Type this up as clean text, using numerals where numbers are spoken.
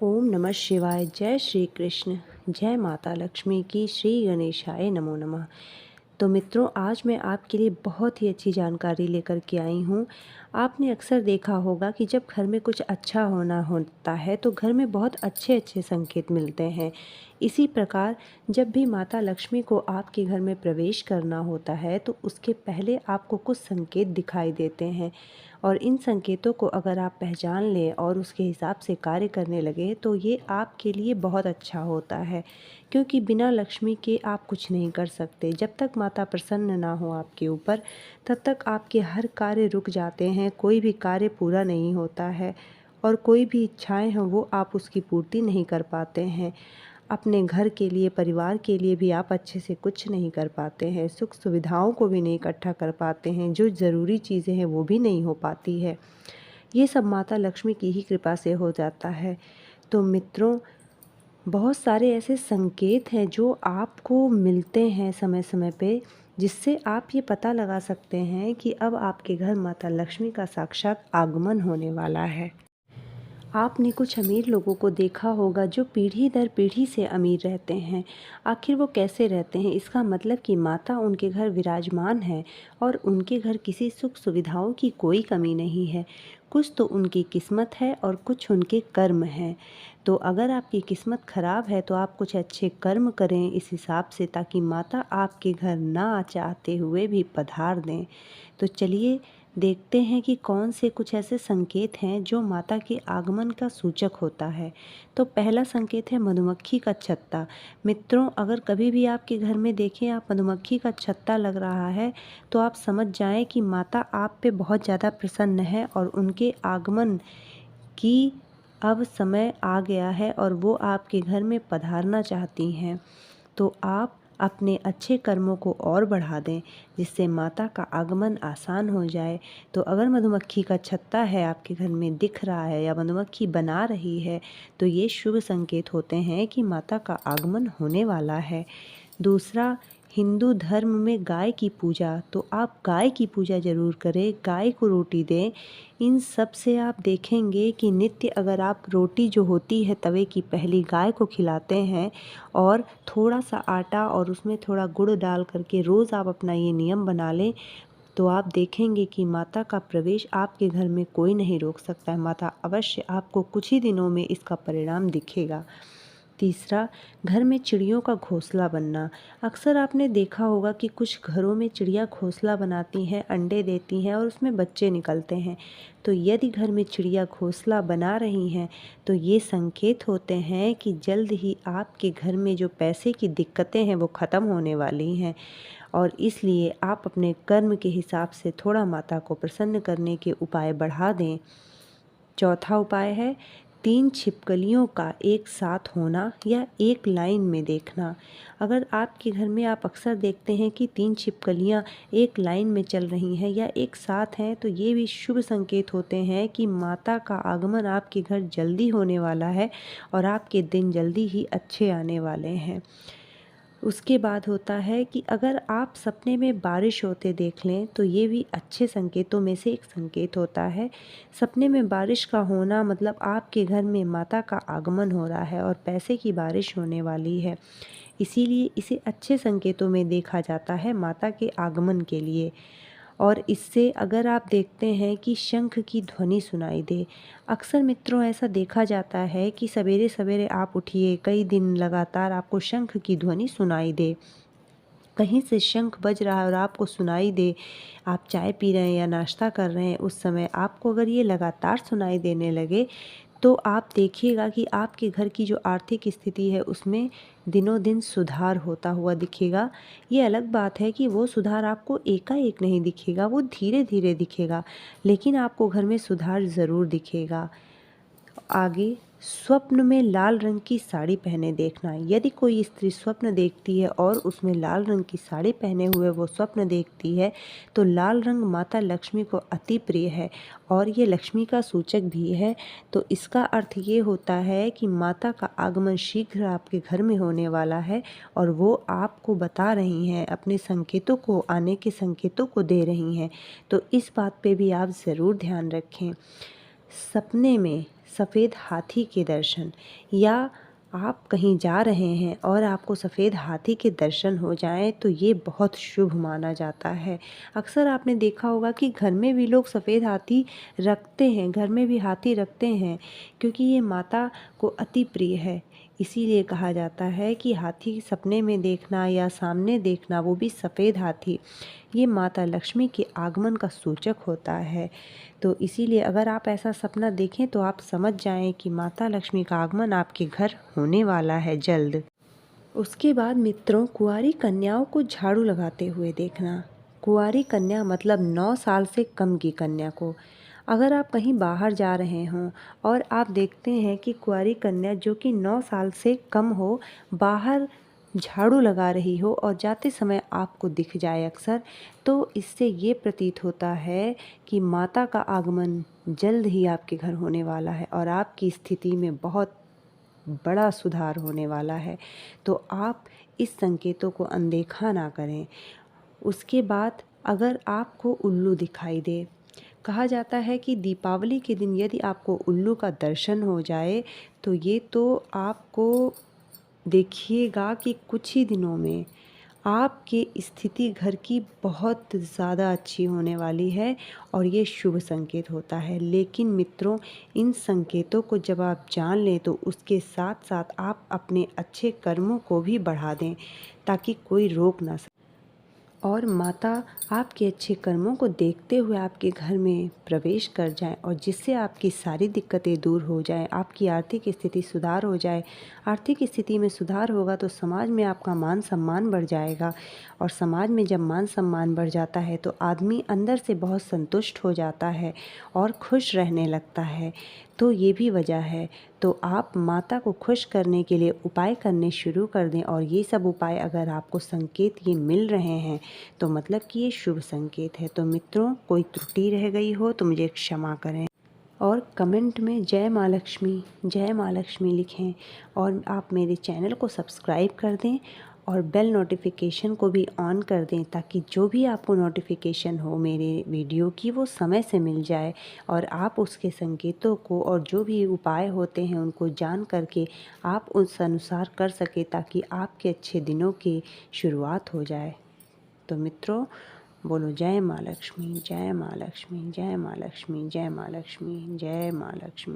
ओम नमः शिवाय। जय श्री कृष्ण। जय माता लक्ष्मी की। श्री गणेशाय नमो नमः। तो मित्रों, आज मैं आपके लिए बहुत ही अच्छी जानकारी लेकर के आई हूँ। आपने अक्सर देखा होगा कि जब घर में कुछ अच्छा होना होता है तो घर में बहुत अच्छे अच्छे संकेत मिलते हैं। इसी प्रकार जब भी माता लक्ष्मी को आपके घर में प्रवेश करना होता है तो उसके पहले आपको कुछ संकेत दिखाई देते हैं, और इन संकेतों को अगर आप पहचान लें और उसके हिसाब से कार्य करने लगे तो ये आपके लिए बहुत अच्छा होता है, क्योंकि बिना लक्ष्मी के आप कुछ नहीं कर सकते। जब तक माता प्रसन्न ना हो आपके ऊपर, तब तक आपके हर कार्य रुक जाते हैं, कोई भी कार्य पूरा नहीं होता है और कोई भी इच्छाएं हैं वो आप उसकी पूर्ति नहीं कर पाते हैं। अपने घर के लिए, परिवार के लिए भी आप अच्छे से कुछ नहीं कर पाते हैं, सुख सुविधाओं को भी नहीं इकट्ठा कर पाते हैं, जो ज़रूरी चीज़ें हैं वो भी नहीं हो पाती है। ये सब माता लक्ष्मी की ही कृपा से हो जाता है। तो मित्रों, बहुत सारे ऐसे संकेत हैं जो आपको मिलते हैं समय समय पे, जिससे आप ये पता लगा सकते हैं कि अब आपके घर माता लक्ष्मी का साक्षात आगमन होने वाला है। आपने कुछ अमीर लोगों को देखा होगा जो पीढ़ी दर पीढ़ी से अमीर रहते हैं। आखिर वो कैसे रहते हैं? इसका मतलब कि माता उनके घर विराजमान है और उनके घर किसी सुख सुविधाओं की कोई कमी नहीं है। कुछ तो उनकी किस्मत है और कुछ उनके कर्म हैं। तो अगर आपकी किस्मत खराब है तो आप कुछ अच्छे कर्म करें इस हिसाब से, ताकि माता आपके घर ना चाहते हुए भी पधार दें। तो चलिए देखते हैं कि कौन से कुछ ऐसे संकेत हैं जो माता के आगमन का सूचक होता है। तो पहला संकेत है मधुमक्खी का छत्ता। मित्रों, अगर कभी भी आपके घर में देखें आप मधुमक्खी का छत्ता लग रहा है तो आप समझ जाएं कि माता आप पे बहुत ज़्यादा प्रसन्न है और उनके आगमन की अब समय आ गया है और वो आपके घर में पधारना चाहती हैं। तो आप अपने अच्छे कर्मों को और बढ़ा दें, जिससे माता का आगमन आसान हो जाए। तो अगर मधुमक्खी का छत्ता है आपके घर में दिख रहा है या मधुमक्खी बना रही है तो ये शुभ संकेत होते हैं कि माता का आगमन होने वाला है। दूसरा, हिंदू धर्म में गाय की पूजा। तो आप गाय की पूजा ज़रूर करें, गाय को रोटी दें। इन सब से आप देखेंगे कि नित्य अगर आप रोटी जो होती है तवे की पहली गाय को खिलाते हैं और थोड़ा सा आटा और उसमें थोड़ा गुड़ डाल करके रोज़ आप अपना ये नियम बना लें, तो आप देखेंगे कि माता का प्रवेश आपके घर में कोई नहीं रोक सकता है। माता अवश्य आपको कुछ ही दिनों में इसका परिणाम दिखेगा। तीसरा, घर में चिड़ियों का घोंसला बनना। अक्सर आपने देखा होगा कि कुछ घरों में चिड़िया घोंसला बनाती हैं, अंडे देती हैं और उसमें बच्चे निकलते हैं। तो यदि घर में चिड़िया घोंसला बना रही हैं तो ये संकेत होते हैं कि जल्द ही आपके घर में जो पैसे की दिक्कतें हैं वो ख़त्म होने वाली हैं, और इसलिए आप अपने कर्म के हिसाब से थोड़ा माता को प्रसन्न करने के उपाय बढ़ा दें। चौथा उपाय है 3 छिपकलियों का एक साथ होना या एक लाइन में देखना। अगर आपके घर में आप अक्सर देखते हैं कि 3 छिपकलियाँ एक लाइन में चल रही हैं या एक साथ हैं, तो ये भी शुभ संकेत होते हैं कि माता का आगमन आपके घर जल्दी होने वाला है और आपके दिन जल्दी ही अच्छे आने वाले हैं। उसके बाद होता है कि अगर आप सपने में बारिश होते देख लें तो ये भी अच्छे संकेतों में से एक संकेत होता है। सपने में बारिश का होना मतलब आपके घर में माता का आगमन हो रहा है और पैसे की बारिश होने वाली है। इसीलिए इसे अच्छे संकेतों में देखा जाता है माता के आगमन के लिए। और इससे अगर आप देखते हैं कि शंख की ध्वनि सुनाई दे। अक्सर मित्रों ऐसा देखा जाता है कि सवेरे सवेरे आप उठिए, कई दिन लगातार आपको शंख की ध्वनि सुनाई दे, कहीं से शंख बज रहा है और आपको सुनाई दे, आप चाय पी रहे हैं या नाश्ता कर रहे हैं उस समय आपको अगर ये लगातार सुनाई देने लगे, तो आप देखिएगा कि आपके घर की जो आर्थिक स्थिति है उसमें दिनों दिन सुधार होता हुआ दिखेगा। ये अलग बात है कि वो सुधार आपको एकाएक नहीं दिखेगा, वो धीरे धीरे दिखेगा, लेकिन आपको घर में सुधार ज़रूर दिखेगा। आगे, स्वप्न में लाल रंग की साड़ी पहने देखना। यदि कोई स्त्री स्वप्न देखती है और उसमें लाल रंग की साड़ी पहने हुए वो स्वप्न देखती है तो लाल रंग माता लक्ष्मी को अति प्रिय है और ये लक्ष्मी का सूचक भी है। तो इसका अर्थ ये होता है कि माता का आगमन शीघ्र आपके घर में होने वाला है और वो आपको बता रही हैं, अपने संकेतों को, आने के संकेतों को दे रही हैं। तो इस बात पे भी आप ज़रूर ध्यान रखें। सपने में सफ़ेद हाथी के दर्शन, या आप कहीं जा रहे हैं और आपको सफ़ेद हाथी के दर्शन हो जाएं तो ये बहुत शुभ माना जाता है। अक्सर आपने देखा होगा कि घर में भी लोग सफ़ेद हाथी रखते हैं, घर में भी हाथी रखते हैं, क्योंकि ये माता को अति प्रिय है। इसीलिए कहा जाता है कि हाथी सपने में देखना या सामने देखना, वो भी सफ़ेद हाथी, ये माता लक्ष्मी के आगमन का सूचक होता है। तो इसीलिए अगर आप ऐसा सपना देखें तो आप समझ जाएं कि माता लक्ष्मी का आगमन आपके घर होने वाला है जल्द। उसके बाद मित्रों, कुंवारी कन्याओं को झाड़ू लगाते हुए देखना। कुंवारी कन्या मतलब 9 साल से कम की कन्या को। अगर आप कहीं बाहर जा रहे हों और आप देखते हैं कि कुंवारी कन्या जो कि 9 साल से कम हो, बाहर झाड़ू लगा रही हो और जाते समय आपको दिख जाए अक्सर, तो इससे ये प्रतीत होता है कि माता का आगमन जल्द ही आपके घर होने वाला है और आपकी स्थिति में बहुत बड़ा सुधार होने वाला है। तो आप इस संकेतों को अनदेखा ना करें। उसके बाद अगर आपको उल्लू दिखाई दे, कहा जाता है कि दीपावली के दिन यदि आपको उल्लू का दर्शन हो जाए तो ये तो आपको देखिएगा कि कुछ ही दिनों में आपकी स्थिति घर की बहुत ज़्यादा अच्छी होने वाली है और ये शुभ संकेत होता है। लेकिन मित्रों, इन संकेतों को जब आप जान लें तो उसके साथ साथ आप अपने अच्छे कर्मों को भी बढ़ा दें ताकि कोई रोक ना सके और माता आपके अच्छे कर्मों को देखते हुए आपके घर में प्रवेश कर जाएं और जिससे आपकी सारी दिक्कतें दूर हो जाएं, आपकी आर्थिक स्थिति सुधार हो जाए। आर्थिक स्थिति में सुधार होगा तो समाज में आपका मान सम्मान बढ़ जाएगा और समाज में जब मान सम्मान बढ़ जाता है तो आदमी अंदर से बहुत संतुष्ट हो जाता है और खुश रहने लगता है। तो ये भी वजह है। तो आप माता को खुश करने के लिए उपाय करने शुरू कर दें और ये सब उपाय अगर आपको संकेत ये मिल रहे हैं तो मतलब कि ये शुभ संकेत है। तो मित्रों, कोई त्रुटि रह गई हो तो मुझे क्षमा करें और कमेंट में जय माँ लक्ष्मी लिखें और आप मेरे चैनल को सब्सक्राइब कर दें और बेल नोटिफिकेशन को भी ऑन कर दें ताकि जो भी आपको नोटिफिकेशन हो मेरे वीडियो की वो समय से मिल जाए और आप उसके संकेतों को और जो भी उपाय होते हैं उनको जान करके आप उस अनुसार कर सके ताकि आपके अच्छे दिनों की शुरुआत हो जाए। तो मित्रों, बोलो जय माँ लक्ष्मी, जय माँ लक्ष्मी, जय माँ लक्ष्मी, जय माँ लक्ष्मी, जय माँ लक्ष्मी।